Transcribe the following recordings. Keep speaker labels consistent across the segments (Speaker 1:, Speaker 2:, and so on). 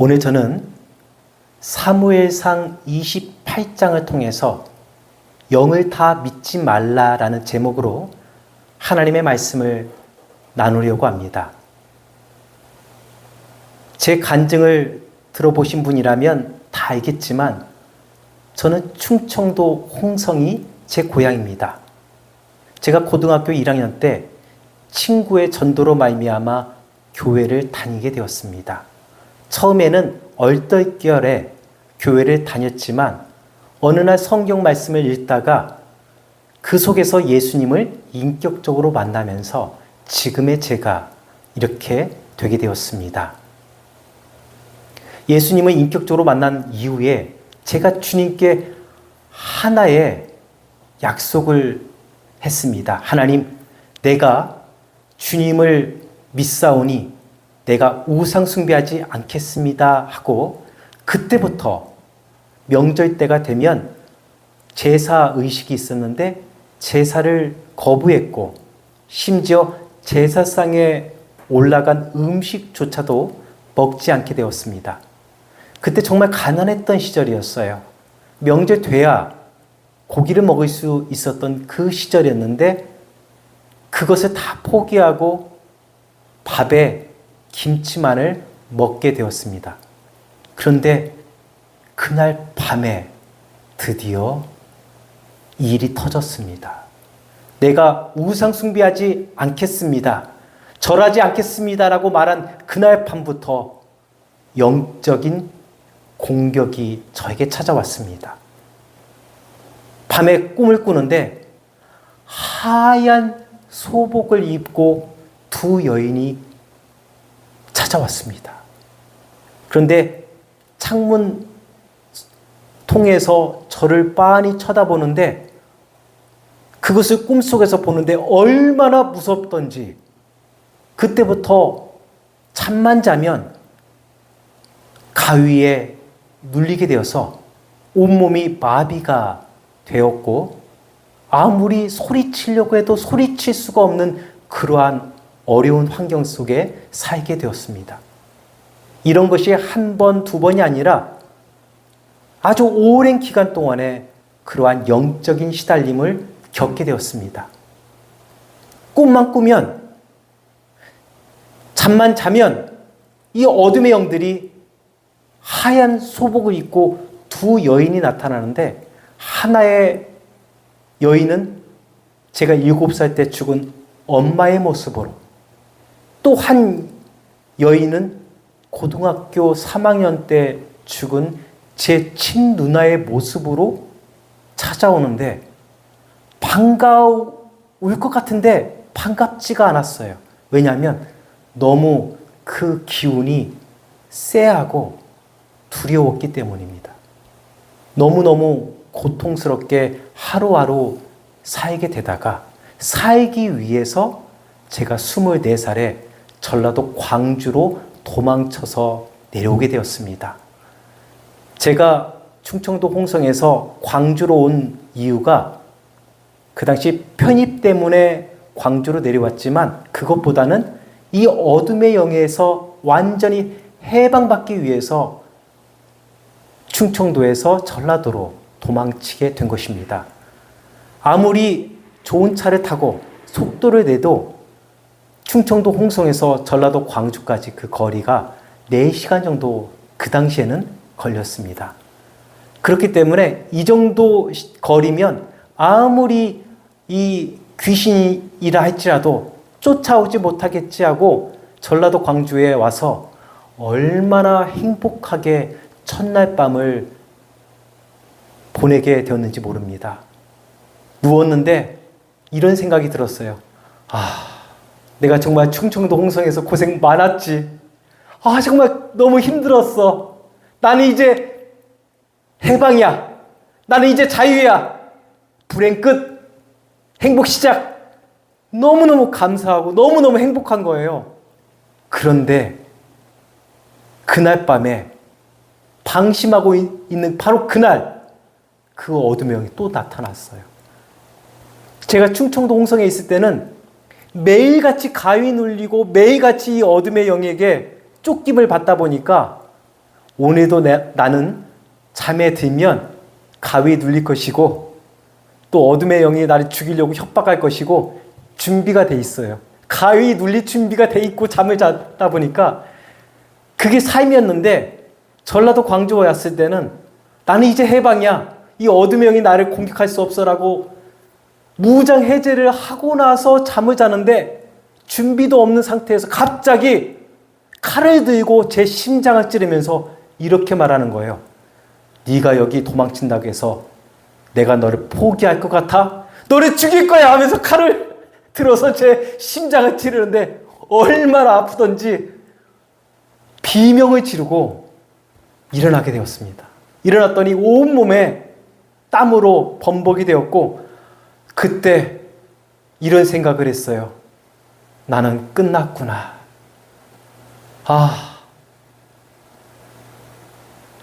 Speaker 1: 오늘 저는 사무엘상 28장을 통해서 영을 다 믿지 말라라는 제목으로 하나님의 말씀을 나누려고 합니다. 제 간증을 들어보신 분이라면 다 알겠지만 저는 충청도 홍성이 제 고향입니다. 제가 고등학교 1학년 때 친구의 전도로 말미암아 교회를 다니게 되었습니다. 처음에는 얼떨결에 교회를 다녔지만 어느 날 성경 말씀을 읽다가 그 속에서 예수님을 인격적으로 만나면서 지금의 제가 이렇게 되게 되었습니다. 예수님을 인격적으로 만난 이후에 제가 주님께 하나의 약속을 했습니다. 하나님, 내가 주님을 믿사오니 내가 우상 숭배하지 않겠습니다 하고 그때부터 명절 때가 되면 제사 의식이 있었는데 제사를 거부했고 심지어 제사상에 올라간 음식조차도 먹지 않게 되었습니다. 그때 정말 가난했던 시절이었어요. 명절 돼야 고기를 먹을 수 있었던 그 시절이었는데 그것을 다 포기하고 밥에 김치만을 먹게 되었습니다. 그런데 그날 밤에 드디어 일이 터졌습니다. 내가 우상 숭배하지 않겠습니다. 절하지 않겠습니다라고 말한 그날 밤부터 영적인 공격이 저에게 찾아왔습니다. 밤에 꿈을 꾸는데 하얀 소복을 입고 두 여인이 찾아왔습니다. 그런데 창문 통해서 저를 빤히 쳐다보는데 그것을 꿈속에서 보는데 얼마나 무섭던지 그때부터 잠만 자면 가위에 눌리게 되어서 온몸이 마비가 되었고 아무리 소리치려고 해도 소리칠 수가 없는 그러한 어려운 환경 속에 살게 되었습니다. 이런 것이 한 번, 두 번이 아니라 아주 오랜 기간 동안에 그러한 영적인 시달림을 겪게 되었습니다. 꿈만 꾸면, 잠만 자면 이 어둠의 영들이 하얀 소복을 입고 두 여인이 나타나는데 하나의 여인은 제가 7살 때 죽은 엄마의 모습으로 또 한 여인은 고등학교 3학년 때 죽은 제 친누나의 모습으로 찾아오는데 반가울 것 같은데 반갑지가 않았어요. 왜냐하면 너무 그 기운이 쎄하고 두려웠기 때문입니다. 너무너무 고통스럽게 하루하루 살게 되다가 살기 위해서 제가 24살에 전라도 광주로 도망쳐서 내려오게 되었습니다. 제가 충청도 홍성에서 광주로 온 이유가 그 당시 편입 때문에 광주로 내려왔지만 그것보다는 이 어둠의 영에서 완전히 해방받기 위해서 충청도에서 전라도로 도망치게 된 것입니다. 아무리 좋은 차를 타고 속도를 내도 충청도 홍성에서 전라도 광주까지 그 거리가 4시간 정도 그 당시에는 걸렸습니다. 그렇기 때문에 이 정도 거리면 아무리 이 귀신이라 할지라도 쫓아오지 못하겠지 하고 전라도 광주에 와서 얼마나 행복하게 첫날 밤을 보내게 되었는지 모릅니다. 누웠는데 이런 생각이 들었어요. 내가 정말 충청도 홍성에서 고생 많았지. 정말 너무 힘들었어. 나는 이제 해방이야. 나는 이제 자유야. 불행 끝. 행복 시작. 너무너무 감사하고 너무너무 행복한 거예요. 그런데 그날 밤에 방심하고 있는 바로 그날 그 어둠의 영이 또 나타났어요. 제가 충청도 홍성에 있을 때는 매일같이 가위 눌리고 매일같이 이 어둠의 영에게 쫓김을 받다 보니까 오늘도 나는 잠에 들면 가위에 눌릴 것이고 또 어둠의 영이 나를 죽이려고 협박할 것이고 준비가 돼 있어요. 가위 눌릴 준비가 돼 있고 잠을 자다 보니까 그게 삶이었는데 전라도 광주에 왔을 때는 나는 이제 해방이야. 이 어둠의 영이 나를 공격할 수 없어라고 무장 해제를 하고 나서 잠을 자는데 준비도 없는 상태에서 갑자기 칼을 들고 제 심장을 찌르면서 이렇게 말하는 거예요. 네가 여기 도망친다고 해서 내가 너를 포기할 것 같아? 너를 죽일 거야 하면서 칼을 들어서 제 심장을 찌르는데 얼마나 아프던지 비명을 지르고 일어나게 되었습니다. 일어났더니 온몸에 땀으로 범벅이 되었고 그때 이런 생각을 했어요. 나는 끝났구나.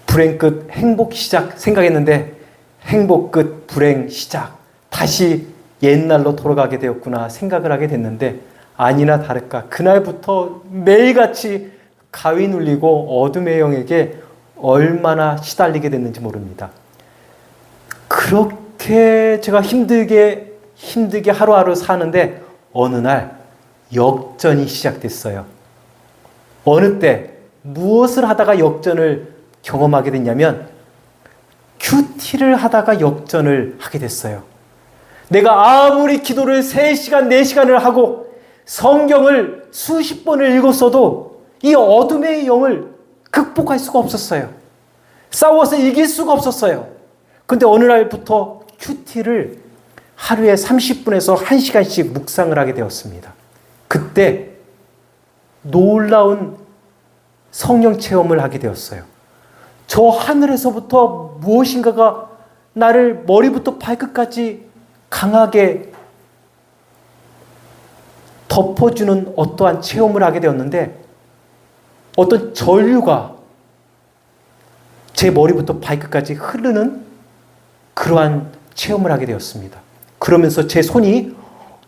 Speaker 1: 불행 끝 행복 시작 생각했는데 행복 끝 불행 시작. 다시 옛날로 돌아가게 되었구나 생각을 하게 됐는데 아니나 다를까 그날부터 매일같이 가위 눌리고 어둠의 영에게 얼마나 시달리게 됐는지 모릅니다. 그렇게 제가 힘들게 하루하루 사는데 어느 날 역전이 시작됐어요. 어느 때 무엇을 하다가 역전을 경험하게 됐냐면 큐티를 하다가 역전을 하게 됐어요. 내가 아무리 기도를 3시간, 4시간을 하고 성경을 수십 번을 읽었어도 이 어둠의 영을 극복할 수가 없었어요. 싸워서 이길 수가 없었어요. 근데 어느 날부터 큐티를 하루에 30분에서 1시간씩 묵상을 하게 되었습니다. 그때 놀라운 성령 체험을 하게 되었어요. 저 하늘에서부터 무엇인가가 나를 머리부터 발끝까지 강하게 덮어주는 어떠한 체험을 하게 되었는데 어떤 전류가 제 머리부터 발끝까지 흐르는 그러한 체험을 하게 되었습니다. 그러면서 제 손이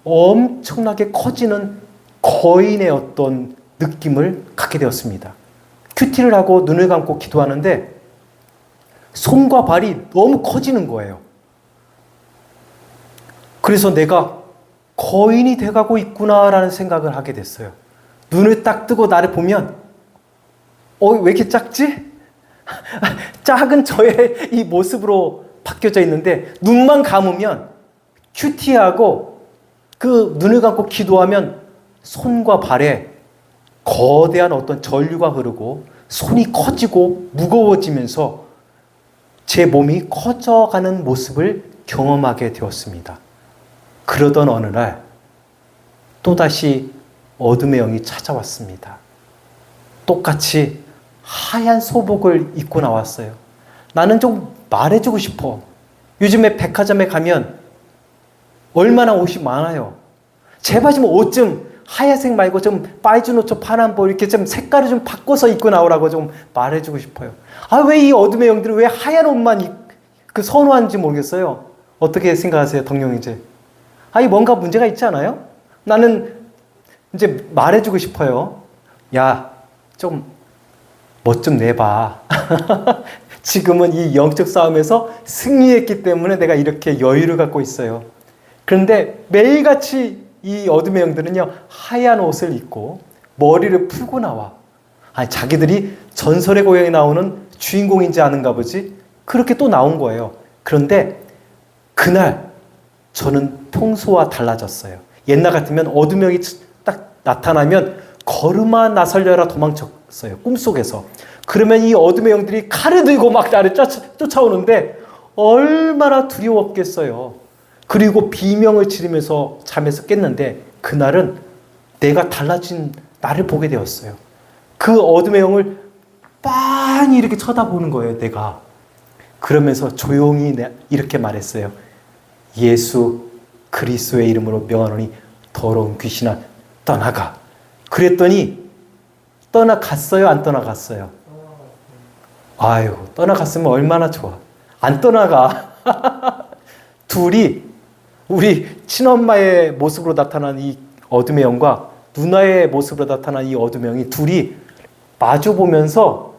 Speaker 1: 엄청나게 커지는 거인의 어떤 느낌을 갖게 되었습니다. 큐티를 하고 눈을 감고 기도하는데 손과 발이 너무 커지는 거예요. 그래서 내가 거인이 돼가고 있구나라는 생각을 하게 됐어요. 눈을 딱 뜨고 나를 보면 왜 이렇게 작지? 작은 저의 이 모습으로 바뀌어져 있는데 눈만 감으면 큐티하고 그 눈을 감고 기도하면 손과 발에 거대한 어떤 전류가 흐르고 손이 커지고 무거워지면서 제 몸이 커져가는 모습을 경험하게 되었습니다. 그러던 어느 날 또다시 어둠의 영이 찾아왔습니다. 똑같이 하얀 소복을 입고 나왔어요. 나는 좀 말해주고 싶어. 요즘에 백화점에 가면 얼마나 옷이 많아요. 제발 좀 옷 좀 하얀색 말고 좀 빠이준 옷 좀 파란보 이렇게 좀 색깔을 좀 바꿔서 입고 나오라고 좀 말해주고 싶어요. 왜 이 어둠의 영들은 왜 하얀 옷만 선호하는지 모르겠어요. 어떻게 생각하세요, 덕룡이제? 뭔가 문제가 있지 않아요? 나는 이제 말해주고 싶어요. 야, 좀 멋 좀 내봐. 지금은 이 영적 싸움에서 승리했기 때문에 내가 이렇게 여유를 갖고 있어요. 그런데 매일같이 이 어둠의 영들은요, 하얀 옷을 입고 머리를 풀고 나와. 자기들이 전설의 고향에 나오는 주인공인지 아는가 보지? 그렇게 또 나온 거예요. 그런데 그날 저는 평소와 달라졌어요. 옛날 같으면 어둠의 영이 딱 나타나면 걸음아 나설려라 도망쳤어요. 꿈속에서. 그러면 이 어둠의 영들이 칼을 들고 막 나를 쫓아오는데 얼마나 두려웠겠어요. 그리고 비명을 지르면서 잠에서 깼는데 그날은 내가 달라진 나를 보게 되었어요. 그 어둠의 영을 빤히 이렇게 쳐다보는 거예요, 내가. 그러면서 조용히 이렇게 말했어요. 예수 그리스도의 이름으로 명하노니 더러운 귀신아 떠나가. 그랬더니 떠나갔어요, 안 떠나갔어요? 떠나갔으면 얼마나 좋아. 안 떠나가. 둘이 우리 친엄마의 모습으로 나타난 이 어둠의 영과 누나의 모습으로 나타난 이 어둠의 영이 둘이 마주 보면서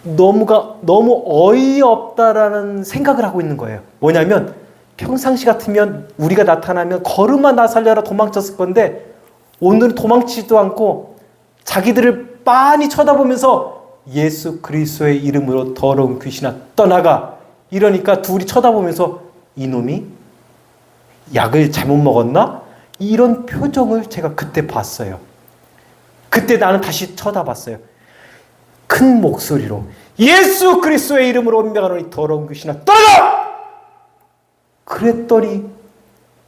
Speaker 1: 너무 어이없다라는 생각을 하고 있는 거예요. 뭐냐면 평상시 같으면 우리가 나타나면 걸음아 나 살려라 도망쳤을 건데 오늘은 도망치지도 않고 자기들을 빤히 쳐다보면서 예수 그리스도의 이름으로 더러운 귀신아 떠나가. 이러니까 둘이 쳐다보면서 이놈이 약을 잘못 먹었나? 이런 표정을 제가 그때 봤어요. 그때 나는 다시 쳐다봤어요. 큰 목소리로 예수 그리스도의 이름으로 명하노니 더러운 귀신아 떠나가! 그랬더니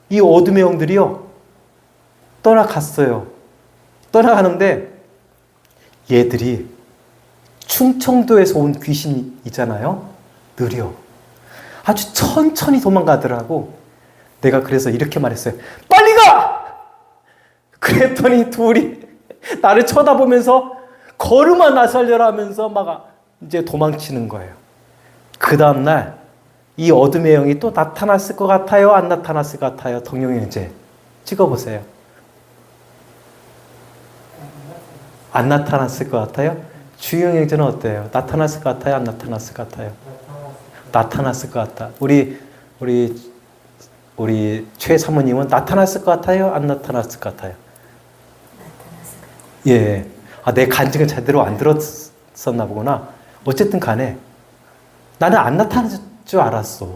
Speaker 1: 이 어둠의 영들이요 떠나갔어요. 떠나가는데 얘들이 충청도에서 온 귀신이잖아요. 느려. 아주 천천히 도망가더라고. 내가 그래서 이렇게 말했어요. 빨리 가! 그랬더니 둘이 나를 쳐다보면서 걸음아 나 살려라 하면서 막 이제 도망치는 거예요. 그 다음날 이 어둠의 영이 또 나타났을 것 같아요? 안 나타났을 것 같아요? 동영형제 찍어보세요. 안 나타났을 것 같아요? 주영형제는 어때요? 나타났을 것 같아요? 안 나타났을 것 같아요? 나타났을 것 같다. 우리 최 사모님은 나타났을 것 같아요? 안 나타났을 것 같아요? 나타났을 것 같아요. 예. 내 간증을 제대로 안 들었었나 보구나. 어쨌든 간에 나는 안 나타날 줄 알았어.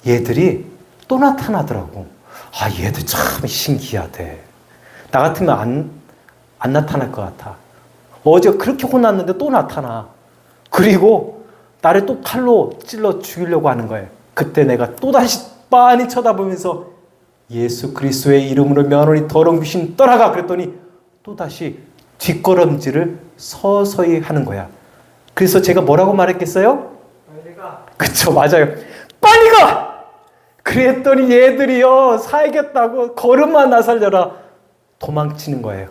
Speaker 1: 얘들이 또 나타나더라고. 얘들 참 신기하대. 나 같으면 안 나타날 것 같아. 어제 그렇게 혼났는데 또 나타나. 그리고 나를 또 칼로 찔러 죽이려고 하는 거예요. 그때 내가 또다시 빤히 쳐다보면서 예수 그리스도의 이름으로 명하노니 더러운 귀신 떠나가. 그랬더니 또다시 뒷걸음질을 서서히 하는 거야. 그래서 제가 뭐라고 말했겠어요? 빨리 가. 그쵸, 맞아요. 빨리 가! 그랬더니 얘들이요, 살겠다고 걸음만 나 살려라 도망치는 거예요.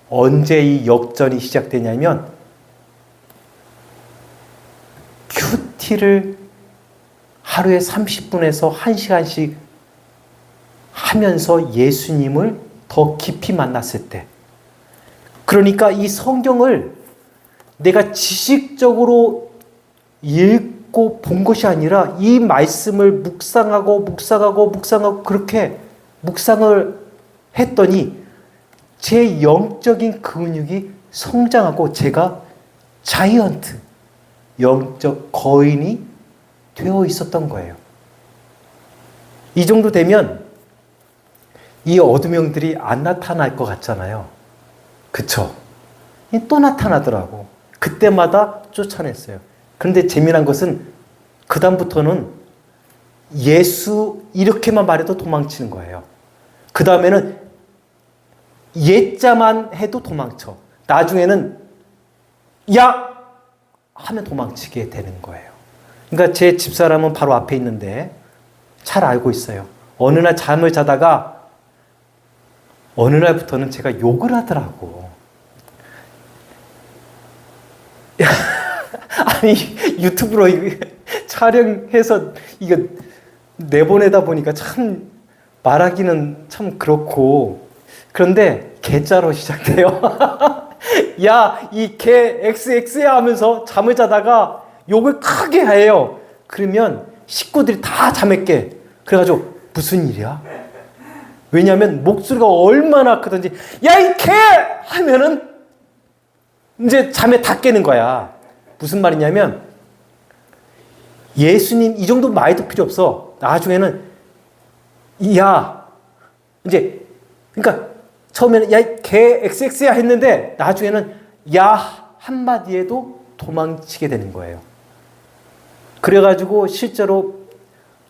Speaker 1: 언제 이 역전이 시작되냐면 큐티를 하루에 30분에서 1시간씩 하면서 예수님을 더 깊이 만났을 때, 그러니까 이 성경을 내가 지식적으로 읽고 본 것이 아니라 이 말씀을 묵상하고 그렇게 묵상을 했더니 제 영적인 근육이 성장하고 제가 자이언트, 영적 거인이 되어 있었던 거예요. 이 정도 되면 이 어둠형들이 안 나타날 것 같잖아요. 그쵸? 또 나타나더라고. 그때마다 쫓아냈어요. 그런데 재미난 것은 그 다음부터는 예수 이렇게만 말해도 도망치는 거예요. 그 다음에는 예자만 해도 도망쳐. 나중에는 야! 하면 도망치게 되는 거예요. 그러니까 제 집사람은 바로 앞에 있는데 잘 알고 있어요. 어느 날 잠을 자다가 어느 날부터는 제가 욕을 하더라고. 아니 유튜브로 촬영해서 이거 내보내다 보니까 참 말하기는 참 그렇고, 그런데 개자로 시작돼요. 야, 이 개 XX야 하면서 잠을 자다가 욕을 크게 해요. 그러면 식구들이 다 잠에 깨. 그래가지고 무슨 일이야? 왜냐하면 목소리가 얼마나 크든지 야, 이 개! 하면은 이제 잠에 다 깨는 거야. 무슨 말이냐면 예수님 이 정도 말도 필요 없어. 나중에는 야, 이제 그러니까 처음에는 야, 개 XX야 했는데 나중에는 야 한마디에도 도망치게 되는 거예요. 그래가지고 실제로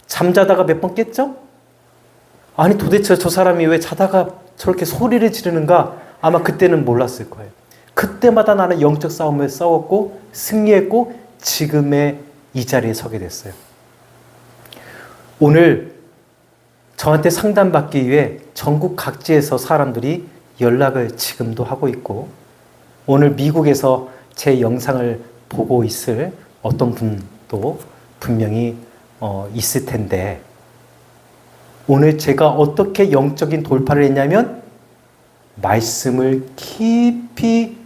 Speaker 1: 잠자다가 몇 번 깼죠? 아니 도대체 저 사람이 왜 자다가 저렇게 소리를 지르는가? 아마 그때는 몰랐을 거예요. 그때마다 나는 영적 싸움을 싸웠고 승리했고 지금의 이 자리에 서게 됐어요. 오늘 저한테 상담받기 위해 전국 각지에서 사람들이 연락을 지금도 하고 있고, 오늘 미국에서 제 영상을 보고 있을 어떤 분도 분명히 있을 텐데, 오늘 제가 어떻게 영적인 돌파를 했냐면 말씀을 깊이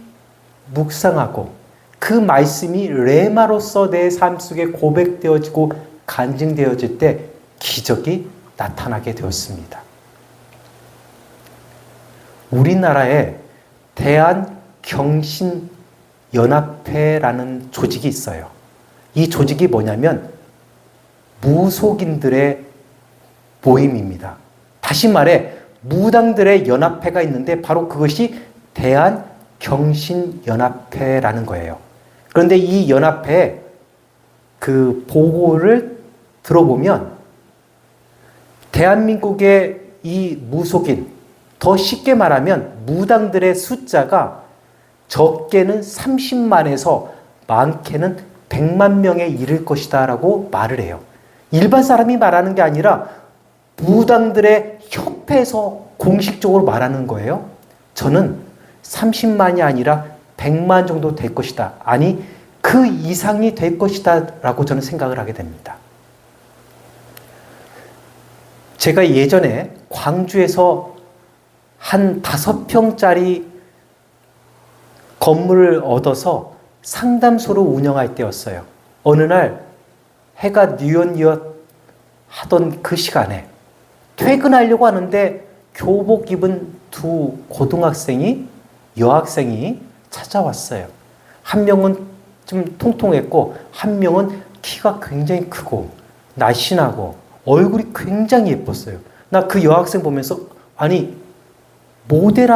Speaker 1: 묵상하고 그 말씀이 레마로서 내 삶 속에 고백되어지고 간증되어질 때 기적이 나타나게 되었습니다. 우리나라에 대한경신연합회라는 조직이 있어요. 이 조직이 뭐냐면 무속인들의 모임입니다. 다시 말해 무당들의 연합회가 있는데 바로 그것이 대한경신연합회라는 거예요. 그런데 이 연합회 그 보고를 들어보면 대한민국의 이 무속인, 더 쉽게 말하면 무당들의 숫자가 적게는 30만에서 많게는 100만 명에 이를 것이다 라고 말을 해요. 일반 사람이 말하는 게 아니라 무당들의 협회에서 공식적으로 말하는 거예요. 저는 30만이 아니라 100만 정도 될 것이다. 아니, 그 이상이 될 것이다 라고 저는 생각을 하게 됩니다. 제가 예전에 광주에서 한 5평짜리 건물을 얻어서 상담소를 운영할 때였어요. 어느 날 해가 뉘엿뉘엿 하던 그 시간에 퇴근하려고 하는데 교복 입은 두 고등학생이, 여학생이 찾아왔어요. 한 명은 좀 통통했고 한 명은 키가 굉장히 크고 날씬하고 얼굴이 굉장히 예뻤어요. 나 그 여학생 보면서 아니 모델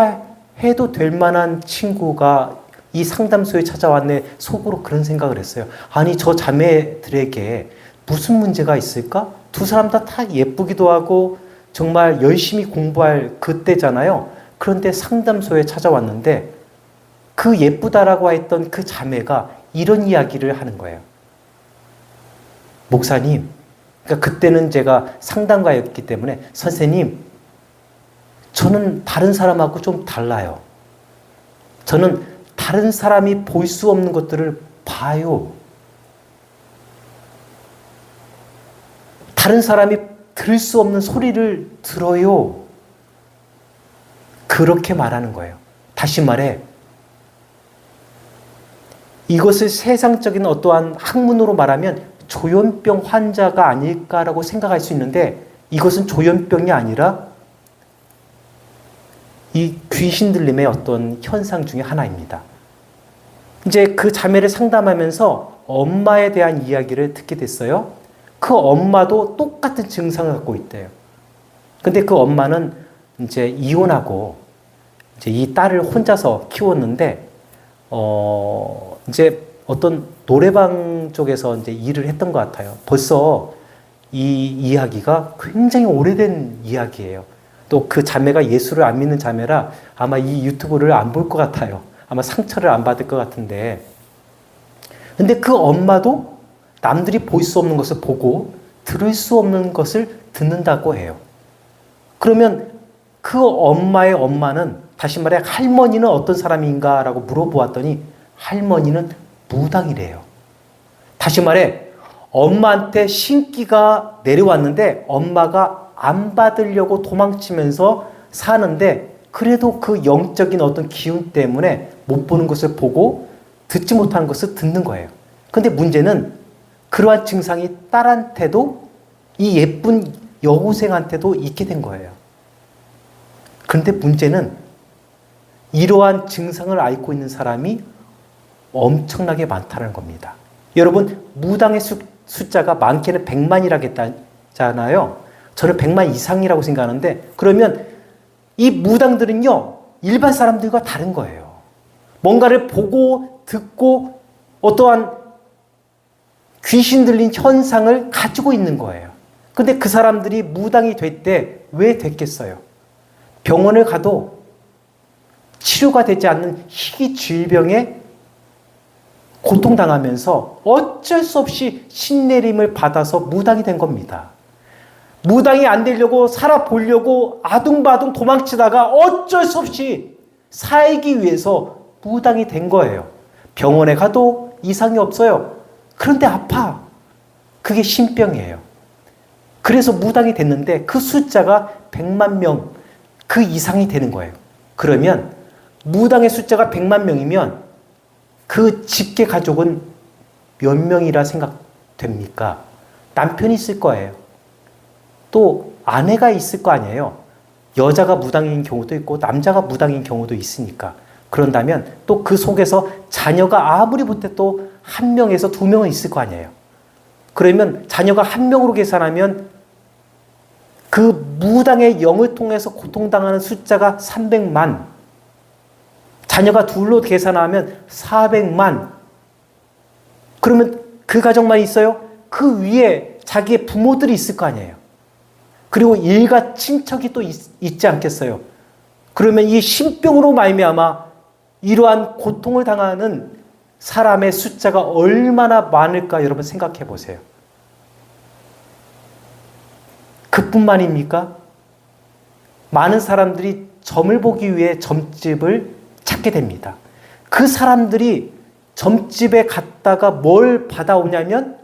Speaker 1: 해도 될 만한 친구가 이 상담소에 찾아왔네 속으로 그런 생각을 했어요. 아니 저 자매들에게 무슨 문제가 있을까? 두 사람 다 예쁘기도 하고 정말 열심히 공부할 그때잖아요. 그런데 상담소에 찾아왔는데 그 예쁘다라고 했던 그 자매가 이런 이야기를 하는 거예요. 목사님, 그러니까 그때는 제가 상담가였기 때문에 선생님, 저는 다른 사람하고 좀 달라요. 저는 다른 사람이 볼 수 없는 것들을 봐요. 다른 사람이 들을 수 없는 소리를 들어요. 그렇게 말하는 거예요. 다시 말해, 이것을 세상적인 어떠한 학문으로 말하면 조현병 환자가 아닐까라고 생각할 수 있는데 이것은 조현병이 아니라 이 귀신 들림의 어떤 현상 중에 하나입니다. 이제 그 자매를 상담하면서 엄마에 대한 이야기를 듣게 됐어요. 그 엄마도 똑같은 증상을 갖고 있대요. 근데 그 엄마는 이제 이혼하고 이제 이 딸을 혼자서 키웠는데, 이제 어떤 노래방 쪽에서 이제 일을 했던 것 같아요. 벌써 이 이야기가 굉장히 오래된 이야기예요. 또 그 자매가 예수를 안 믿는 자매라 아마 이 유튜브를 안 볼 것 같아요. 아마 상처를 안 받을 것 같은데. 근데 그 엄마도 남들이 볼 수 없는 것을 보고 들을 수 없는 것을 듣는다고 해요. 그러면 그 엄마의 엄마는, 다시 말해 할머니는 어떤 사람인가라고 물어보았더니 할머니는 무당이래요. 다시 말해 엄마한테 신기가 내려왔는데 엄마가 안 받으려고 도망치면서 사는데 그래도 그 영적인 어떤 기운 때문에 못 보는 것을 보고 듣지 못하는 것을 듣는 거예요. 근데 문제는 그러한 증상이 딸한테도 이 예쁜 여고생한테도 있게 된 거예요. 그런데 문제는 이러한 증상을 앓고 있는 사람이 엄청나게 많다는 겁니다. 여러분, 무당의 숫자가 많게는 100만이라고 했잖아요. 저는 100만 이상이라고 생각하는데, 그러면 이 무당들은요, 일반 사람들과 다른 거예요. 뭔가를 보고 듣고 어떠한 귀신 들린 현상을 가지고 있는 거예요. 근데 그 사람들이 무당이 될 때 왜 됐겠어요? 병원을 가도 치료가 되지 않는 희귀 질병에 고통당하면서 어쩔 수 없이 신내림을 받아서 무당이 된 겁니다. 무당이 안 되려고 살아보려고 아둥바둥 도망치다가 어쩔 수 없이 살기 위해서 무당이 된 거예요. 병원에 가도 이상이 없어요. 그런데 아파. 그게 신병이에요. 그래서 무당이 됐는데 그 숫자가 100만 명, 그 이상이 되는 거예요. 그러면 무당의 숫자가 100만 명이면 그 직계 가족은 몇 명이라 생각됩니까? 남편이 있을 거예요. 또 아내가 있을 거 아니에요. 여자가 무당인 경우도 있고 남자가 무당인 경우도 있으니까. 그런다면 또 그 속에서 자녀가 아무리 못해도 한 명에서 두 명은 있을 거 아니에요. 그러면 자녀가 한 명으로 계산하면 그 무당의 영을 통해서 고통당하는 숫자가 300만, 자녀가 둘로 계산하면 400만. 그러면 그 가정만 있어요? 그 위에 자기의 부모들이 있을 거 아니에요. 그리고 일가 친척이 또 있지 않겠어요? 그러면 이 신병으로 말미암아 이러한 고통을 당하는 사람의 숫자가 얼마나 많을까 여러분 생각해 보세요. 그뿐만입니까? 많은 사람들이 점을 보기 위해 점집을 찾게 됩니다. 그 사람들이 점집에 갔다가 뭘 받아오냐면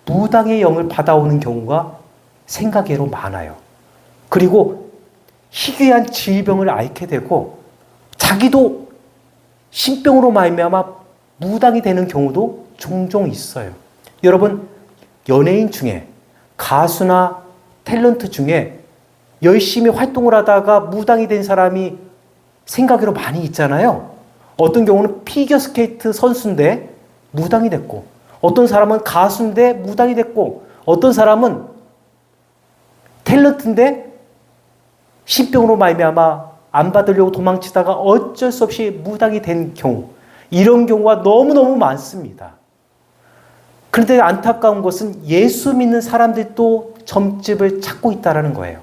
Speaker 1: 무당의 영을 받아오는 경우가 생각외로 많아요. 그리고 희귀한 질병을 앓게 되고 자기도 신병으로 말미암아 무당이 되는 경우도 종종 있어요. 여러분, 연예인 중에 가수나 탤런트 중에 열심히 활동을 하다가 무당이 된 사람이 생각외로 많이 있잖아요. 어떤 경우는 피겨스케이트 선수인데 무당이 됐고, 어떤 사람은 가수인데 무당이 됐고, 어떤 사람은 탤런트인데 신병으로 말미암아 안 받으려고 도망치다가 어쩔 수 없이 무당이 된 경우, 이런 경우가 너무너무 많습니다. 그런데 안타까운 것은 예수 믿는 사람들도 점집을 찾고 있다는 거예요.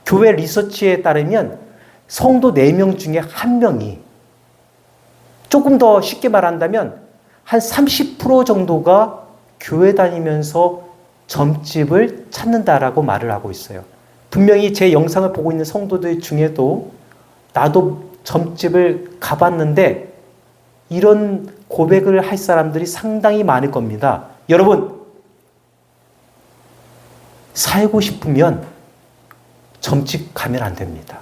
Speaker 1: 교회 리서치에 따르면 성도 4명 중에 1명이, 조금 더 쉽게 말한다면 한 30% 정도가 교회 다니면서 점집을 찾는다라고 말을 하고 있어요. 분명히 제 영상을 보고 있는 성도들 중에도 나도 점집을 가봤는데 이런 고백을 할 사람들이 상당히 많을 겁니다. 여러분, 살고 싶으면 점집 가면 안 됩니다.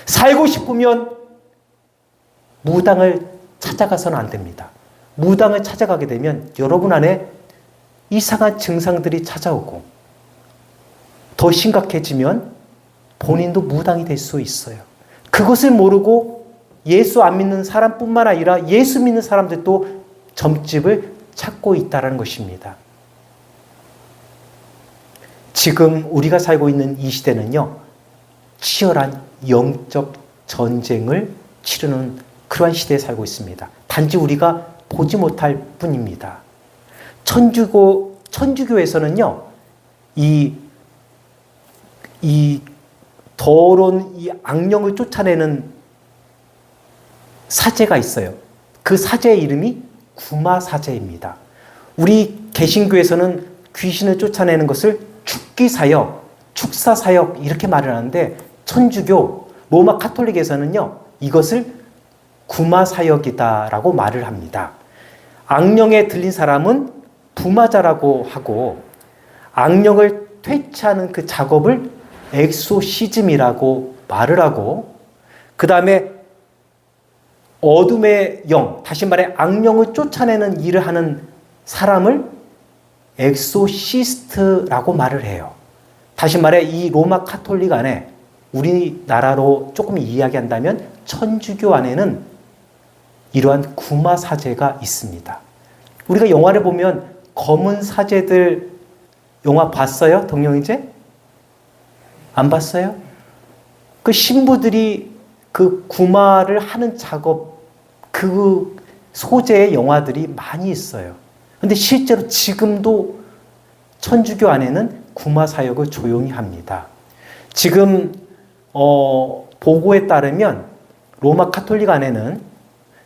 Speaker 1: 살고 싶으면 무당을 찾아가서는 안 됩니다. 무당을 찾아가게 되면 여러분 안에 이상한 증상들이 찾아오고 더 심각해지면 본인도 무당이 될 수 있어요. 그것을 모르고 예수 안 믿는 사람뿐만 아니라 예수 믿는 사람들도 점집을 찾고 있다는 것입니다. 지금 우리가 살고 있는 이 시대는요, 치열한 영적 전쟁을 치르는 그러한 시대에 살고 있습니다. 단지 우리가 보지 못할 뿐입니다. 천주교에서는요, 이 더러운 이 악령을 쫓아내는 사제가 있어요. 그 사제의 이름이 구마사제입니다. 우리 개신교에서는 귀신을 쫓아내는 것을 축기사역, 축사사역 이렇게 말을 하는데 천주교, 로마 카톨릭에서는요, 이것을 구마사역이다라고 말을 합니다. 악령에 들린 사람은 부마자라고 하고 악령을 퇴치하는 그 작업을 엑소시즘이라고 말을 하고, 그 다음에 어둠의 영, 다시 말해 악령을 쫓아내는 일을 하는 사람을 엑소시스트라고 말을 해요. 다시 말해 이 로마 카톨릭 안에, 우리나라로 조금 이야기한다면 천주교 안에는 이러한 구마사제가 있습니다. 우리가 영화를 보면 검은 사제들 영화 봤어요? 동령이제? 안 봤어요? 그 신부들이 그 구마를 하는 작업, 그 소재의 영화들이 많이 있어요. 근데 실제로 지금도 천주교 안에는 구마 사역을 조용히 합니다. 지금 보고에 따르면 로마 카톨릭 안에는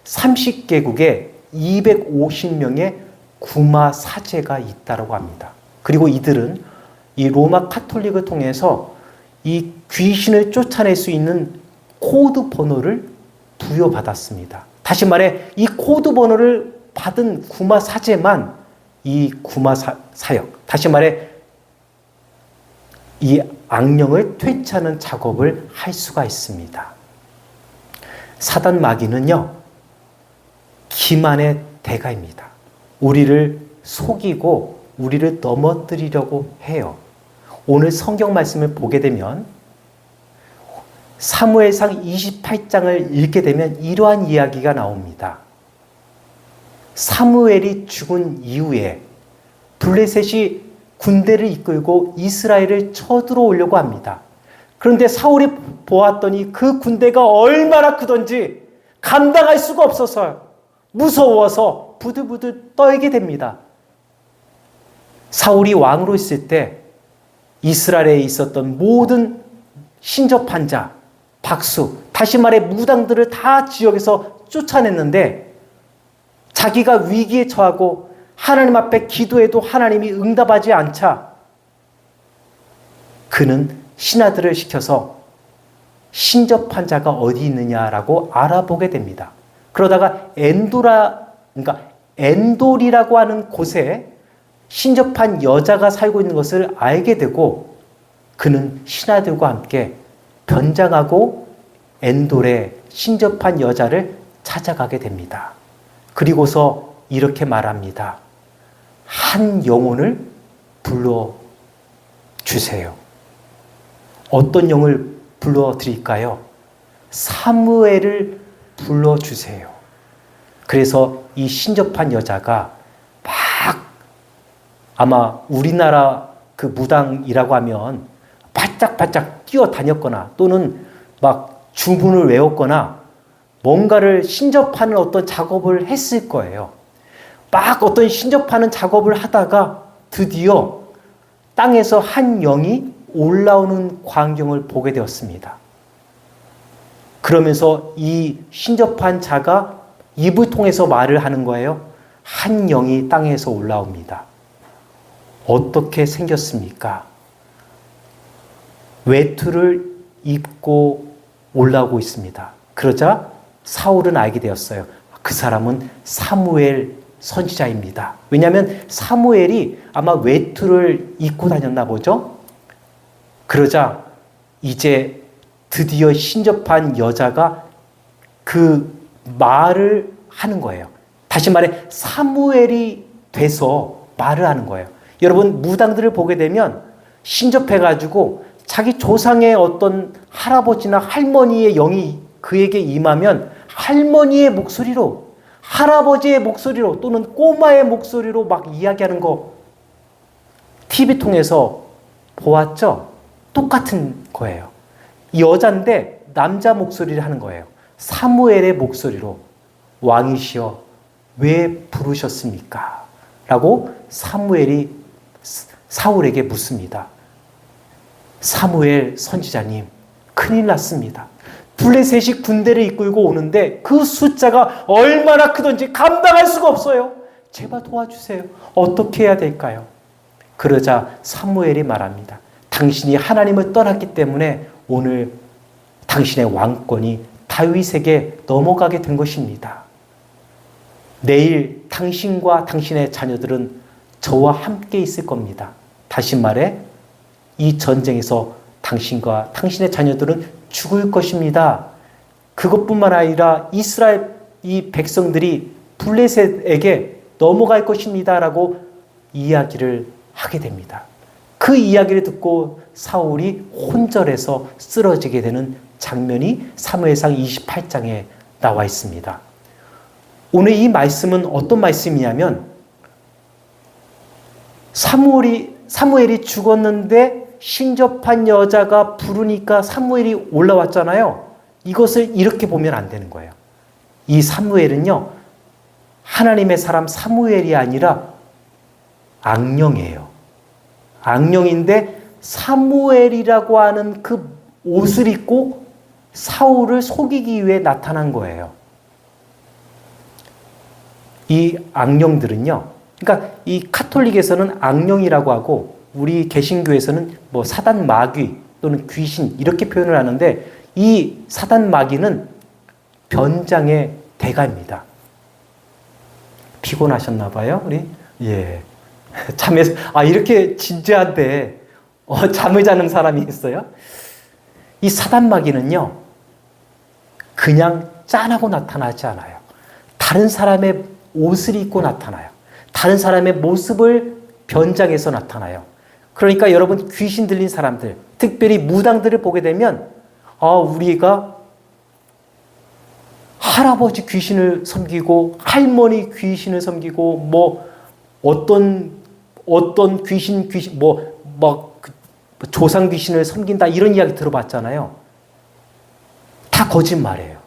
Speaker 1: 30개국에 250명의 구마 사제가 있다고 합니다. 그리고 이들은 이 로마 카톨릭을 통해서 이 귀신을 쫓아낼 수 있는 코드 번호를 부여받았습니다. 다시 말해 이 코드 번호를 받은 구마 사제만 이 구마 사역, 다시 말해 이 악령을 퇴치하는 작업을 할 수가 있습니다. 사단 마귀는요, 기만의 대가입니다. 우리를 속이고 우리를 넘어뜨리려고 해요. 오늘 성경 말씀을 보게 되면 사무엘상 28장을 읽게 되면 이러한 이야기가 나옵니다. 사무엘이 죽은 이후에 블레셋이 군대를 이끌고 이스라엘을 쳐들어오려고 합니다. 그런데 사울이 보았더니 그 군대가 얼마나 크던지 감당할 수가 없어서 무서워서 부들부들 떨게 됩니다. 사울이 왕으로 있을 때 이스라엘에 있었던 모든 신접한 자, 박수, 다시 말해 무당들을 다 지역에서 쫓아냈는데 자기가 위기에 처하고 하나님 앞에 기도해도 하나님이 응답하지 않자 그는 신하들을 시켜서 신접한 자가 어디 있느냐라고 알아보게 됩니다. 그러다가 엔돌이라고 하는 곳에 신접한 여자가 살고 있는 것을 알게 되고 그는 신하들과 함께 변장하고 엔돌에 신접한 여자를 찾아가게 됩니다. 그리고서 이렇게 말합니다. 한 영혼을 불러주세요. 어떤 영을 불러드릴까요? 사무엘을 불러주세요. 그래서 이 신접한 여자가 막 아마 우리나라 그 무당이라고 하면 바짝바짝 뛰어다녔거나 또는 막 주문을 외웠거나 뭔가를 신접하는 어떤 작업을 했을 거예요. 막 어떤 신접하는 작업을 하다가 드디어 땅에서 한 영이 올라오는 광경을 보게 되었습니다. 그러면서 이 신접한 자가 입을 통해서 말을 하는 거예요. 한 영이 땅에서 올라옵니다. 어떻게 생겼습니까? 외투를 입고 올라오고 있습니다. 그러자 사울은 알게 되었어요. 그 사람은 사무엘 선지자입니다. 왜냐하면 사무엘이 아마 외투를 입고 다녔나 보죠. 그러자 이제 드디어 신접한 여자가 그 말을 하는 거예요. 다시 말해 사무엘이 돼서 말을 하는 거예요. 여러분 무당들을 보게 되면 신접해가지고 자기 조상의 어떤 할아버지나 할머니의 영이 그에게 임하면 할머니의 목소리로 할아버지의 목소리로 또는 꼬마의 목소리로 막 이야기하는 거 TV 통해서 보았죠? 똑같은 거예요. 여자인데 남자 목소리를 하는 거예요. 사무엘의 목소리로 왕이시여 왜 부르셨습니까? 라고 사무엘이 사울에게 묻습니다. 사무엘 선지자님, 큰일 났습니다. 블레셋이 군대를 이끌고 오는데 그 숫자가 얼마나 크던지 감당할 수가 없어요. 제발 도와주세요. 어떻게 해야 될까요? 그러자 사무엘이 말합니다. 당신이 하나님을 떠났기 때문에 오늘 당신의 왕권이 다윗에게 넘어가게 된 것입니다. 내일 당신과 당신의 자녀들은 저와 함께 있을 겁니다. 다시 말해 이 전쟁에서 당신과 당신의 자녀들은 죽을 것입니다. 그것뿐만 아니라 이스라엘 이 백성들이 블레셋에게 넘어갈 것입니다. 라고 이야기를 하게 됩니다. 그 이야기를 듣고 사울이 혼절해서 쓰러지게 되는 장면이 사무엘상 28장에 나와 있습니다. 오늘 이 말씀은 어떤 말씀이냐면 사무엘이 죽었는데 신접한 여자가 부르니까 사무엘이 올라왔잖아요. 이것을 이렇게 보면 안 되는 거예요. 이 사무엘은요, 하나님의 사람 사무엘이 아니라 악령이에요. 악령인데 사무엘이라고 하는 그 옷을 입고 사울을 속이기 위해 나타난 거예요. 이 악령들은요, 그러니까 이 카톨릭에서는 악령이라고 하고 우리 개신교에서는 뭐 사단 마귀 또는 귀신 이렇게 표현을 하는데 이 사단 마귀는 변장의 대가입니다. 피곤하셨나 봐요, 우리? 예. 잠에서 이렇게 진지한데 잠을 자는 사람이 있어요? 이 사단 마귀는요, 그냥 짠하고 나타나지 않아요. 다른 사람의 옷을 입고 나타나요. 다른 사람의 모습을 변장해서 나타나요. 그러니까 여러분 귀신 들린 사람들, 특별히 무당들을 보게 되면 우리가 할아버지 귀신을 섬기고 할머니 귀신을 섬기고 뭐 어떤 귀신 조상 귀신을 섬긴다 이런 이야기 들어봤잖아요. 다 거짓말이에요.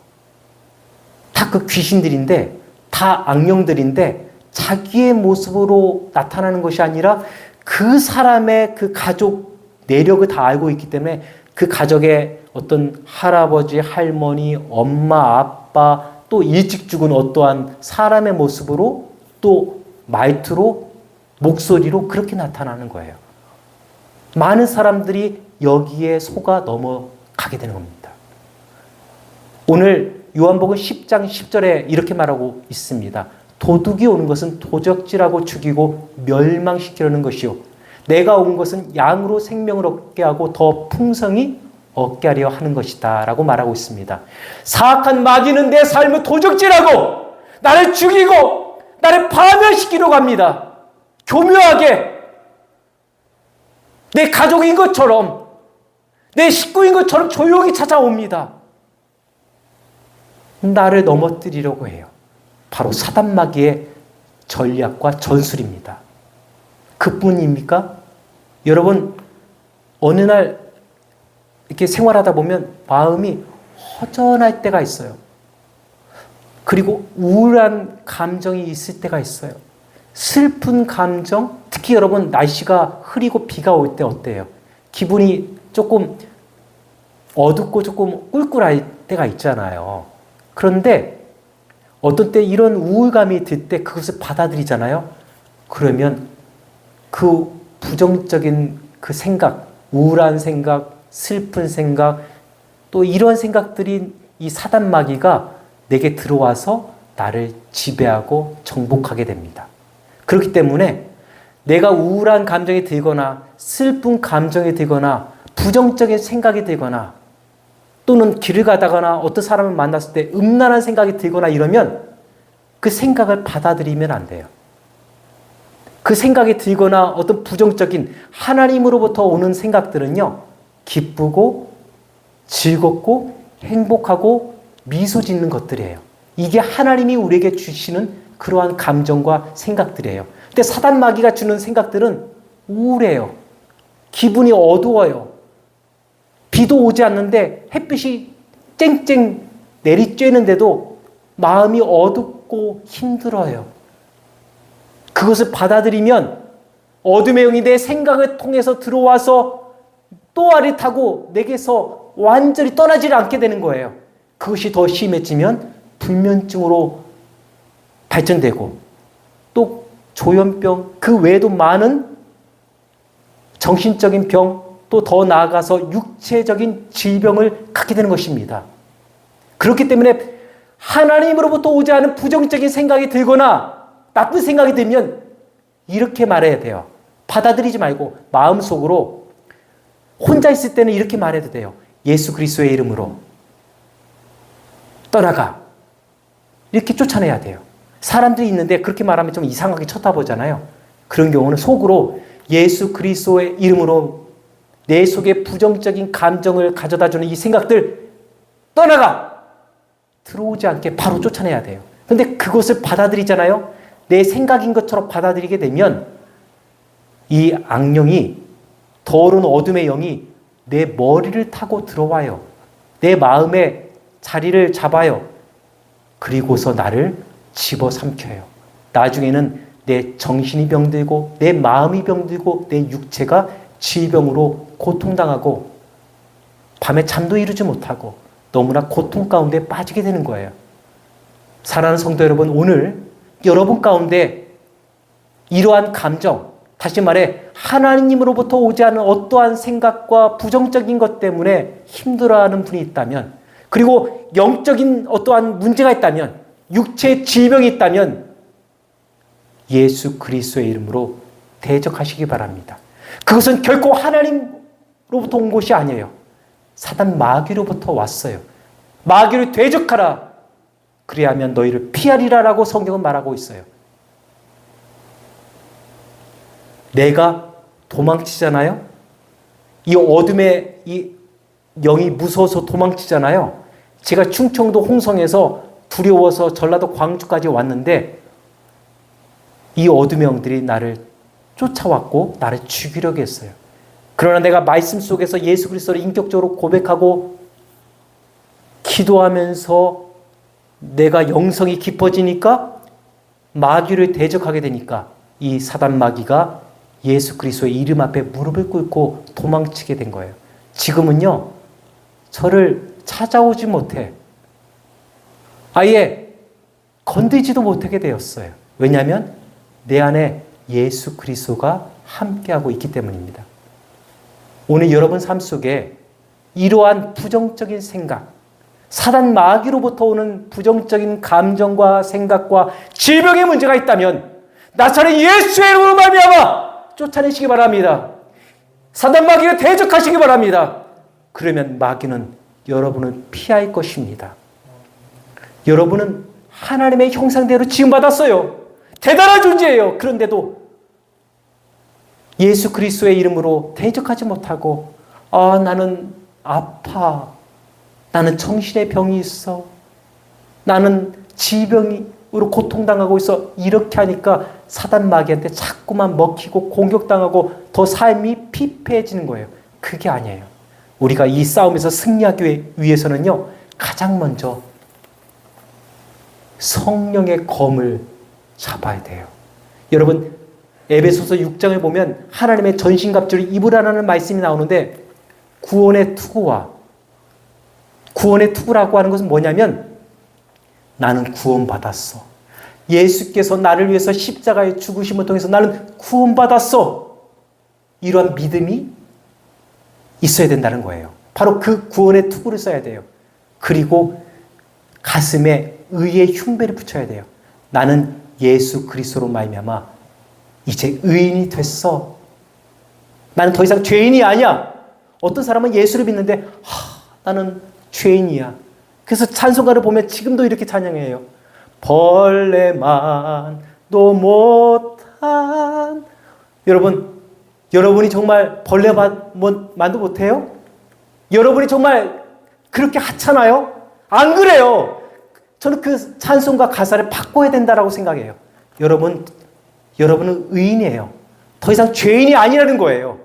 Speaker 1: 다 그 귀신들인데 다 악령들인데 자기의 모습으로 나타나는 것이 아니라 그 사람의 그 가족 내력을 다 알고 있기 때문에 그 가족의 어떤 할아버지, 할머니, 엄마, 아빠 또 일찍 죽은 어떠한 사람의 모습으로 또 말투로 목소리로 그렇게 나타나는 거예요. 많은 사람들이 여기에 속아 넘어가게 되는 겁니다. 오늘 요한복음 10장 10절에 이렇게 말하고 있습니다. 도둑이 오는 것은 도적질하고 죽이고 멸망시키려는 것이요 내가 온 것은 양으로 생명을 얻게 하고 더 풍성히 얻게 하려 하는 것이다 라고 말하고 있습니다. 사악한 마귀는 내 삶을 도적질하고 나를 죽이고 나를 파멸시키려고 합니다. 교묘하게 내 가족인 것처럼 내 식구인 것처럼 조용히 찾아옵니다. 나를 넘어뜨리려고 해요. 바로 사단 마귀의 전략과 전술입니다. 그뿐입니까? 여러분 어느 날 이렇게 생활하다 보면 마음이 허전할 때가 있어요. 그리고 우울한 감정이 있을 때가 있어요. 슬픈 감정, 특히 여러분 날씨가 흐리고 비가 올 때 어때요? 기분이 조금 어둡고 조금 꿀꿀할 때가 있잖아요. 그런데 어떤 때 이런 우울감이 들 때 그것을 받아들이잖아요. 그러면 그 부정적인 그 생각, 우울한 생각, 슬픈 생각, 또 이런 생각들이 이 사단 마귀가 내게 들어와서 나를 지배하고 정복하게 됩니다. 그렇기 때문에 내가 우울한 감정이 들거나 슬픈 감정이 들거나 부정적인 생각이 들거나 또는 길을 가다거나 어떤 사람을 만났을 때 음란한 생각이 들거나 이러면 그 생각을 받아들이면 안 돼요. 그 생각이 들거나 어떤 부정적인 하나님으로부터 오는 생각들은요, 기쁘고 즐겁고 행복하고 미소 짓는 것들이에요. 이게 하나님이 우리에게 주시는 그러한 감정과 생각들이에요. 근데 사단 마귀가 주는 생각들은 우울해요. 기분이 어두워요. 비도 오지 않는데 햇빛이 쨍쨍 내리쬐는데도 마음이 어둡고 힘들어요. 그것을 받아들이면 어둠의 영이 내 생각을 통해서 들어와서 또아리 타고 내게서 완전히 떠나질 않게 되는 거예요. 그것이 더 심해지면 불면증으로 발전되고 또 조현병, 그 외에도 많은 정신적인 병, 또 더 나아가서 육체적인 질병을 갖게 되는 것입니다. 그렇기 때문에 하나님으로부터 오지 않은 부정적인 생각이 들거나 나쁜 생각이 들면 이렇게 말해야 돼요. 받아들이지 말고 마음속으로 혼자 있을 때는 이렇게 말해도 돼요. 예수 그리스도의 이름으로 떠나가. 이렇게 쫓아내야 돼요. 사람들이 있는데 그렇게 말하면 좀 이상하게 쳐다보잖아요. 그런 경우는 속으로 예수 그리스도의 이름으로 내 속에 부정적인 감정을 가져다주는 이 생각들 떠나가! 들어오지 않게 바로 쫓아내야 돼요. 근데 그것을 받아들이잖아요. 내 생각인 것처럼 받아들이게 되면 이 악령이, 더러운 어둠의 영이 내 머리를 타고 들어와요. 내 마음에 자리를 잡아요. 그리고서 나를 집어삼켜요. 나중에는 내 정신이 병들고 내 마음이 병들고 내 육체가 질병으로 고통당하고 밤에 잠도 이루지 못하고 너무나 고통 가운데 빠지게 되는 거예요. 사랑하는 성도 여러분, 오늘 여러분 가운데 이러한 감정, 다시 말해 하나님으로부터 오지 않은 어떠한 생각과 부정적인 것 때문에 힘들어하는 분이 있다면, 그리고 영적인 어떠한 문제가 있다면, 육체의 질병이 있다면 예수 그리스도의 이름으로 대적하시기 바랍니다. 그것은 결코 하나님로부터 온 것이 아니에요. 사단 마귀로부터 왔어요. 마귀를 대적하라. 그리하면 너희를 피하리라라고 성경은 말하고 있어요. 내가 도망치잖아요. 이 어둠에 이 영이 무서워서 도망치잖아요. 제가 충청도 홍성에서 두려워서 전라도 광주까지 왔는데 이 어둠의 영들이 나를 쫓아왔고 나를 죽이려고 했어요. 그러나 내가 말씀 속에서 예수 그리스도를 인격적으로 고백하고 기도하면서 내가 영성이 깊어지니까 마귀를 대적하게 되니까 이 사단 마귀가 예수 그리스도의 이름 앞에 무릎을 꿇고 도망치게 된 거예요. 지금은요, 저를 찾아오지 못해. 아예 건들지도 못하게 되었어요. 왜냐하면 내 안에 예수 그리스도가 함께하고 있기 때문입니다. 오늘 여러분 삶 속에 이러한 부정적인 생각, 사단 마귀로부터 오는 부정적인 감정과 생각과 질병의 문제가 있다면 나사렛 예수의 이름으로 말미암아 쫓아내시기 바랍니다. 사단 마귀를 대적하시기 바랍니다. 그러면 마귀는 여러분을 피할 것입니다. 여러분은 하나님의 형상대로 지음받았어요. 대단한 존재예요. 그런데도 예수 그리스도의 이름으로 대적하지 못하고 나는 아파. 나는 정신의 병이 있어. 나는 질병으로 고통당하고 있어. 이렇게 하니까 사단 마귀한테 자꾸만 먹히고 공격당하고 더 삶이 피폐해지는 거예요. 그게 아니에요. 우리가 이 싸움에서 승리하기 위해서는요, 가장 먼저 성령의 검을 잡아야 돼요. 여러분, 에베소서 6장을 보면 하나님의 전신갑주를 입으라는 말씀이 나오는데 구원의 투구라고 하는 것은 뭐냐면 나는 구원받았어. 예수께서 나를 위해서 십자가의 죽으심을 통해서 나는 구원받았어. 이러한 믿음이 있어야 된다는 거예요. 바로 그 구원의 투구를 써야 돼요. 그리고 가슴에 의의 흉배를 붙여야 돼요. 나는 예수 그리스도로 말미암아 이제 의인이 됐어. 나는 더 이상 죄인이 아니야. 어떤 사람은 예수를 믿는데 나는 죄인이야. 그래서 찬송가를 보면 지금도 이렇게 찬양해요. 벌레만도 못한. 여러분이 정말 벌레만도 못해요? 여러분이 정말 그렇게 하찮아요? 안 그래요. 저는 그 찬송가 가사를 바꿔야 된다고 생각해요. 여러분은 의인이에요. 더 이상 죄인이 아니라는 거예요.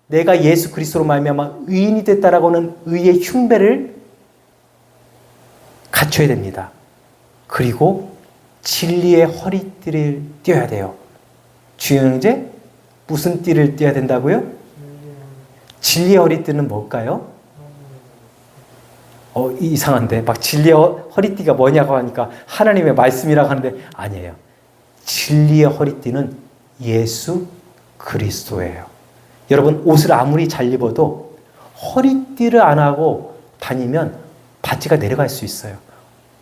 Speaker 1: 내가 예수 그리스도로 말미암아 의인이 됐다라고 하는 의의 흉배를 갖춰야 됩니다. 그리고 진리의 허리띠를 띄어야 돼요. 주영 형제, 무슨 띠를 띄어야 된다고요? 진리의 허리띠는 뭘까요? 이상한데 막 진리의 허리띠가 뭐냐고 하니까 하나님의 말씀이라고 하는데 아니에요. 진리의 허리띠는 예수 그리스도예요. 여러분, 옷을 아무리 잘 입어도 허리띠를 안 하고 다니면 바지가 내려갈 수 있어요.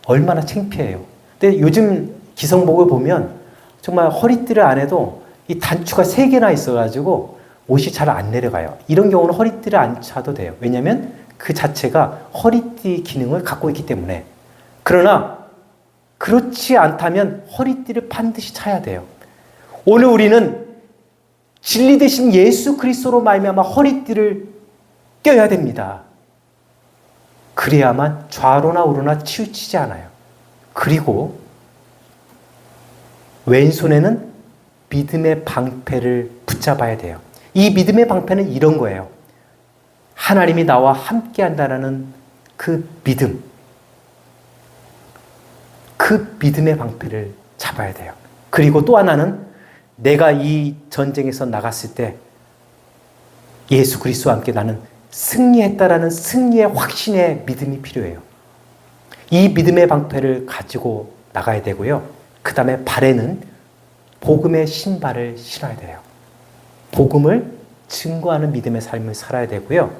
Speaker 1: 얼마나 창피해요. 근데 요즘 기성복을 보면 정말 허리띠를 안 해도 이 단추가 3개나 있어가지고 옷이 잘 안 내려가요. 이런 경우는 허리띠를 안 차도 돼요. 왜냐하면 그 자체가 허리띠 기능을 갖고 있기 때문에. 그러나 그렇지 않다면 허리띠를 반드시 차야 돼요. 오늘 우리는 진리 되신 예수 그리스도로 말미암아 허리띠를 껴야 됩니다. 그래야만 좌로나 우로나 치우치지 않아요. 그리고 왼손에는 믿음의 방패를 붙잡아야 돼요. 이 믿음의 방패는 이런 거예요. 하나님이 나와 함께 한다는 그 믿음. 그 믿음의 방패를 잡아야 돼요. 그리고 또 하나는 내가 이 전쟁에서 나갔을 때 예수 그리스도와 함께 나는 승리했다라는 승리의 확신의 믿음이 필요해요. 이 믿음의 방패를 가지고 나가야 되고요. 그 다음에 발에는 복음의 신발을 신어야 돼요. 복음을 증거하는 믿음의 삶을 살아야 되고요.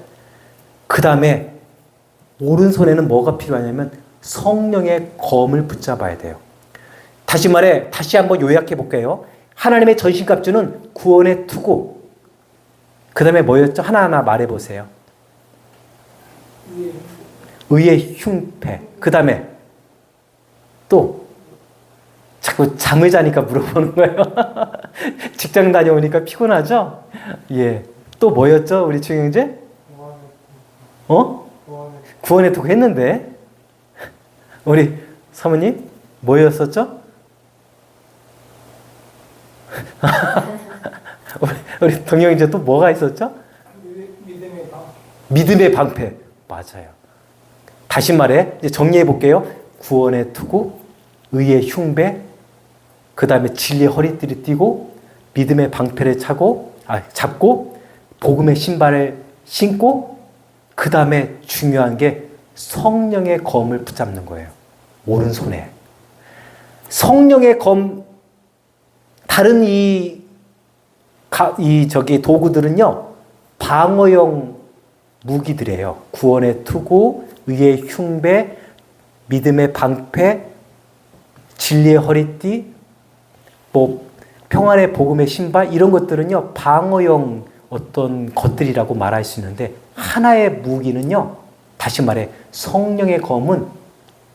Speaker 1: 그 다음에 오른손에는 뭐가 필요하냐면 성령의 검을 붙잡아야 돼요. 다시 한번 요약해 볼게요. 하나님의 전신갑주는 구원의 투구. 그 다음에 뭐였죠? 하나하나 말해 보세요. 의의 흉패. 그 다음에 또 자꾸 잠을 자니까 물어보는 거예요. 직장 다녀오니까 피곤하죠? 예. 또 뭐였죠? 우리 중형제? 구원의 톡 했는데. 우리 사모님 뭐였었죠? 우리 동형제 또 뭐가 있었죠? 믿음의 방패. 맞아요. 다시 말해 이제 정리해 볼게요. 구원의 투구, 의의 흉배, 그 다음에 진리의 허리띠를 띠고 믿음의 방패를 잡고 복음의 신발을 신고 그 다음에 중요한 게 성령의 검을 붙잡는 거예요. 오른손에. 성령의 검, 다른 도구들은요, 방어용 무기들이에요. 구원의 투구, 의의 흉배, 믿음의 방패, 진리의 허리띠, 평안의 복음의 신발, 이런 것들은요, 방어용 어떤 것들이라고 말할 수 있는데, 하나의 무기는요, 다시 말해, 성령의 검은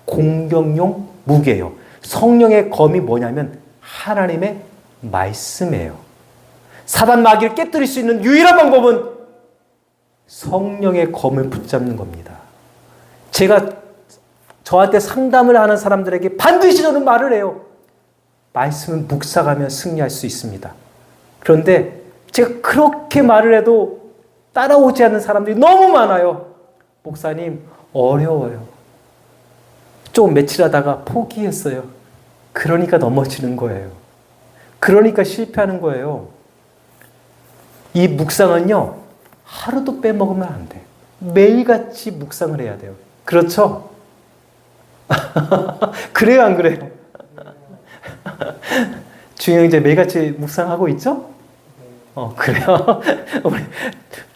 Speaker 1: 공격용 무기예요. 성령의 검이 뭐냐면, 하나님의 말씀이에요. 사단 마귀를 깨뜨릴 수 있는 유일한 방법은 성령의 검을 붙잡는 겁니다. 제가 저한테 상담을 하는 사람들에게 반드시 저는 말을 해요. 말씀을 묵상하면 승리할 수 있습니다. 그런데 제가 그렇게 말을 해도 따라오지 않는 사람들이 너무 많아요. 목사님, 어려워요. 좀 며칠 하다가 포기했어요. 그러니까 넘어지는 거예요. 그러니까 실패하는 거예요. 이 묵상은요, 하루도 빼먹으면 안 돼. 매일같이 묵상을 해야 돼요. 그렇죠? 그래요, 안 그래요? 중형제 매일같이 묵상하고 있죠? 그래요.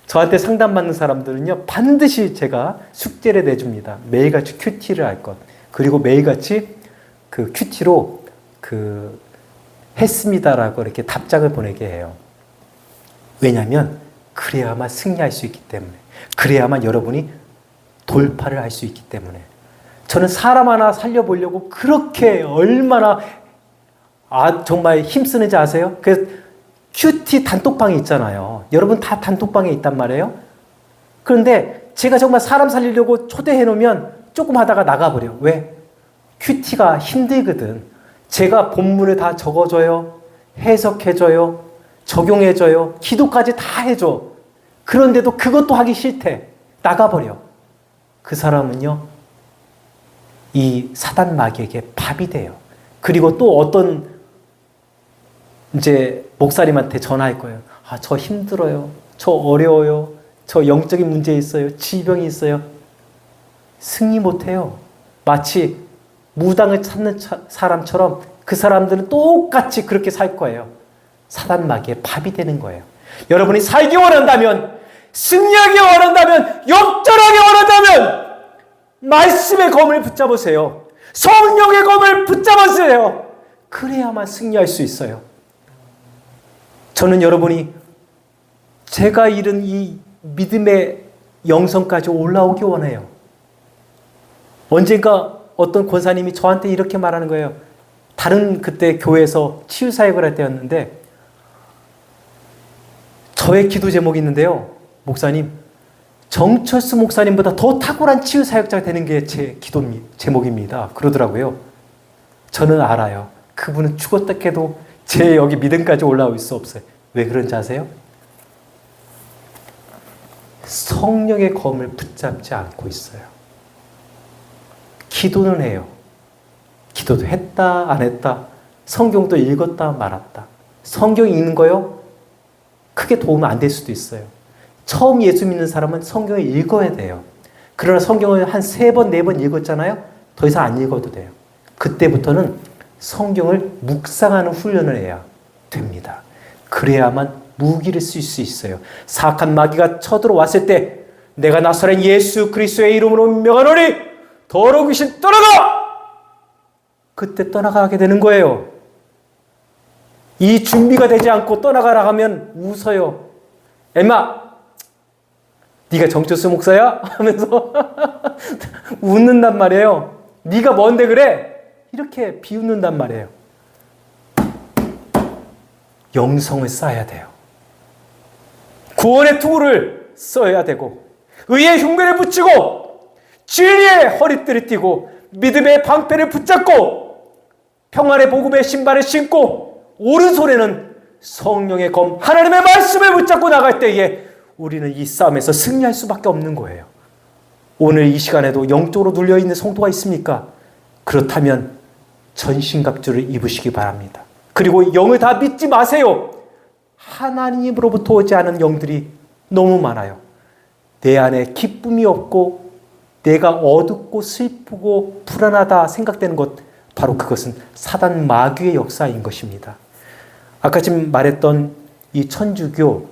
Speaker 1: 저한테 상담받는 사람들은요, 반드시 제가 숙제를 내줍니다. 매일같이 큐티를 할 것. 그리고 매일같이 그 큐티로 했습니다라고 이렇게 답장을 보내게 해요. 왜냐하면 그래야만 승리할 수 있기 때문에, 그래야만 여러분이 돌파를 할 수 있기 때문에. 저는 사람 하나 살려보려고 그렇게 얼마나 정말 힘쓰는지 아세요? 그 큐티 단톡방이 있잖아요. 여러분 다 단톡방에 있단 말이에요. 그런데 제가 정말 사람 살리려고 초대해 놓으면 조금 하다가 나가버려. 왜? 큐티가 힘들거든. 제가 본문을 다 적어줘요. 해석해줘요. 적용해줘요. 기도까지 다 해줘. 그런데도 그것도 하기 싫대. 나가버려. 그 사람은요, 이 사단 마귀에게 밥이 돼요. 그리고 또 어떤 이제 목사님한테 전화할 거예요. 저 힘들어요. 저 어려워요. 저 영적인 문제 있어요. 질병이 있어요. 승리 못해요. 마치 무당을 찾는 사람처럼 그 사람들은 똑같이 그렇게 살 거예요. 사단 마귀의 밥이 되는 거예요. 여러분이 살기 원한다면, 승리하기 원한다면, 역전하기 원한다면 말씀의 검을 붙잡으세요. 성령의 검을 붙잡으세요. 그래야만 승리할 수 있어요. 저는 여러분이 제가 잃은 이 믿음의 영성까지 올라오기 원해요. 언젠가 어떤 권사님이 저한테 이렇게 말하는 거예요. 다른 그때 교회에서 치유사역을 할 때였는데, 저의 기도 제목이 있는데요. 목사님, 정철수 목사님보다 더 탁월한 치유사역자가 되는 게 제 기도 제목입니다. 그러더라고요. 저는 알아요. 그분은 죽었다 해도 제 여기 믿음까지 올라올 수 없어요. 왜 그런지 아세요? 성령의 검을 붙잡지 않고 있어요. 기도는 해요. 기도도 했다 안 했다. 성경도 읽었다 말았다. 성경 읽는 거요? 크게 도움 안 될 수도 있어요. 처음 예수 믿는 사람은 성경을 읽어야 돼요. 그러나 성경을 한 3번, 4번 읽었잖아요? 더 이상 안 읽어도 돼요. 그때부터는 성경을 묵상하는 훈련을 해야 됩니다. 그래야만 무기를 쓸 수 있어요. 사악한 마귀가 쳐들어왔을 때 내가 나사렛 예수 그리스도의 이름으로 명하노니 더러운 귀신 떠나가! 그때 떠나가게 되는 거예요. 이 준비가 되지 않고 떠나가라 하면 웃어요. 엠마, 네가 정철수 목사야? 하면서 웃는단 말이에요. 네가 뭔데 그래? 이렇게 비웃는단 말이에요. 영성을 쌓아야 돼요. 구원의 투구를 써야 되고, 의의 흉배를 붙이고, 진리의 허리띠를 띠고, 믿음의 방패를 붙잡고, 평안의 복음의 신발을 신고, 오른손에는 성령의 검, 하나님의 말씀을 붙잡고 나갈 때에 우리는 이 싸움에서 승리할 수밖에 없는 거예요. 오늘 이 시간에도 영적으로 눌려있는 성도가 있습니까? 그렇다면 전신갑주를 입으시기 바랍니다. 그리고 영을 다 믿지 마세요. 하나님으로부터 오지 않은 영들이 너무 많아요. 내 안에 기쁨이 없고 내가 어둡고 슬프고 불안하다 생각되는 것, 바로 그것은 사단 마귀의 역사인 것입니다. 아까 지금 말했던 이 천주교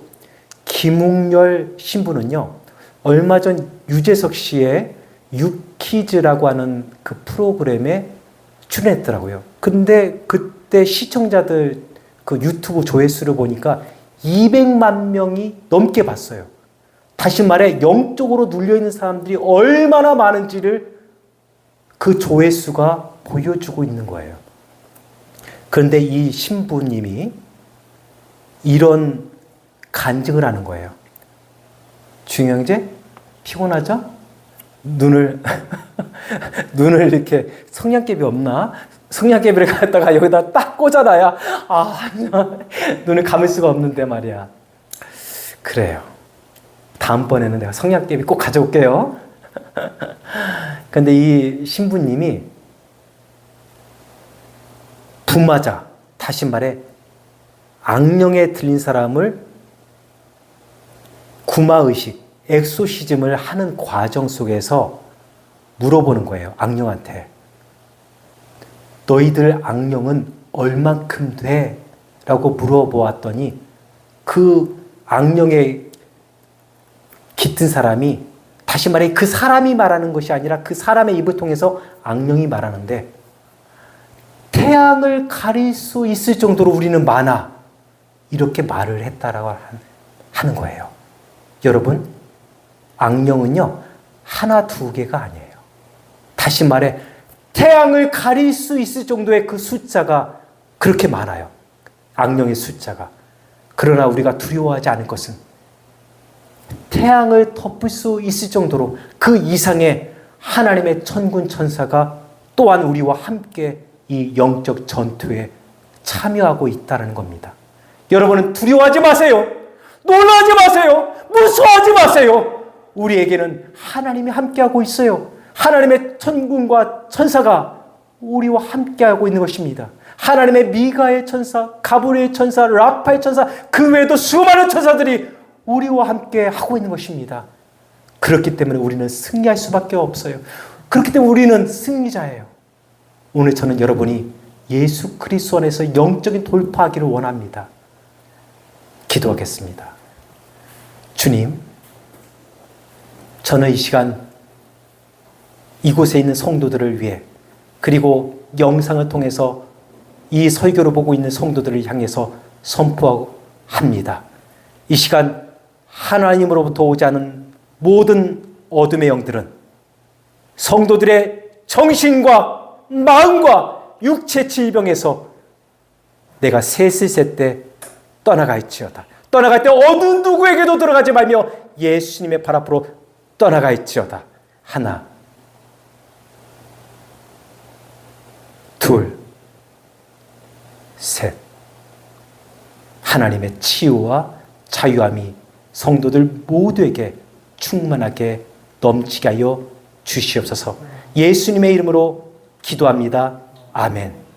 Speaker 1: 김웅열 신부는요, 얼마 전 유재석 씨의 유키즈라고 하는 그 프로그램에 출연했더라고요. 근데 그때 시청자들 그 유튜브 조회수를 보니까 200만 명이 넘게 봤어요. 다시 말해 영적으로 눌려있는 사람들이 얼마나 많은지를 그 조회수가 보여주고 있는 거예요. 그런데 이 신부님이 이런 간증을 하는 거예요. 중형제, 피곤하죠? 눈을 이렇게 성냥개비 없나? 성냥개비를 갖다가 여기다 딱 꽂아놔야 눈을 감을 수가 없는데 말이야. 그래요. 다음번에는 내가 성냥개비 꼭 가져올게요. 근데 이 신부님이 부마자, 다시 말해 악령에 들린 사람을 구마의식, 엑소시즘을 하는 과정 속에서 물어보는 거예요. 악령한테. 너희들 악령은 얼만큼 돼? 라고 물어보았더니 그 악령에 깃든 사람이, 다시 말해 그 사람이 말하는 것이 아니라 그 사람의 입을 통해서 악령이 말하는데, 태양을 가릴 수 있을 정도로 우리는 많아. 이렇게 말을 했다라고 하는 거예요. 여러분, 악령은요, 하나, 두 개가 아니에요. 다시 말해, 태양을 가릴 수 있을 정도의 그 숫자가 그렇게 많아요. 악령의 숫자가. 그러나 우리가 두려워하지 않을 것은 태양을 덮을 수 있을 정도로 그 이상의 하나님의 천군 천사가 또한 우리와 함께 이 영적 전투에 참여하고 있다는 겁니다. 여러분은 두려워하지 마세요. 놀라지 마세요. 무서워하지 마세요. 우리에게는 하나님이 함께하고 있어요. 하나님의 천군과 천사가 우리와 함께하고 있는 것입니다. 하나님의 미가엘 천사, 가브리엘 천사, 라파엘 천사, 그 외에도 수많은 천사들이 우리와 함께 하고 있는 것입니다. 그렇기 때문에 우리는 승리할 수밖에 없어요. 그렇기 때문에 우리는 승리자예요. 오늘 저는 여러분이 예수 그리스도 안에서 영적인 돌파하기를 원합니다. 기도하겠습니다. 주님, 저는 이 시간 이곳에 있는 성도들을 위해, 그리고 영상을 통해서 이 설교를 보고 있는 성도들을 향해서 선포합니다. 이 시간 하나님으로부터 오지 않은 모든 어둠의 영들은 성도들의 정신과 마음과 육체 질병에서 내가 셋을 셀 때 떠나갈지어다. 떠나갈 때 어느 누구에게도 들어가지 말며 예수님의 발 앞으로 떠나갈지어다. 하나, 둘, 셋. 하나님의 치유와 자유함이 성도들 모두에게 충만하게 넘치게 하여 주시옵소서. 예수님의 이름으로 기도합니다. 아멘.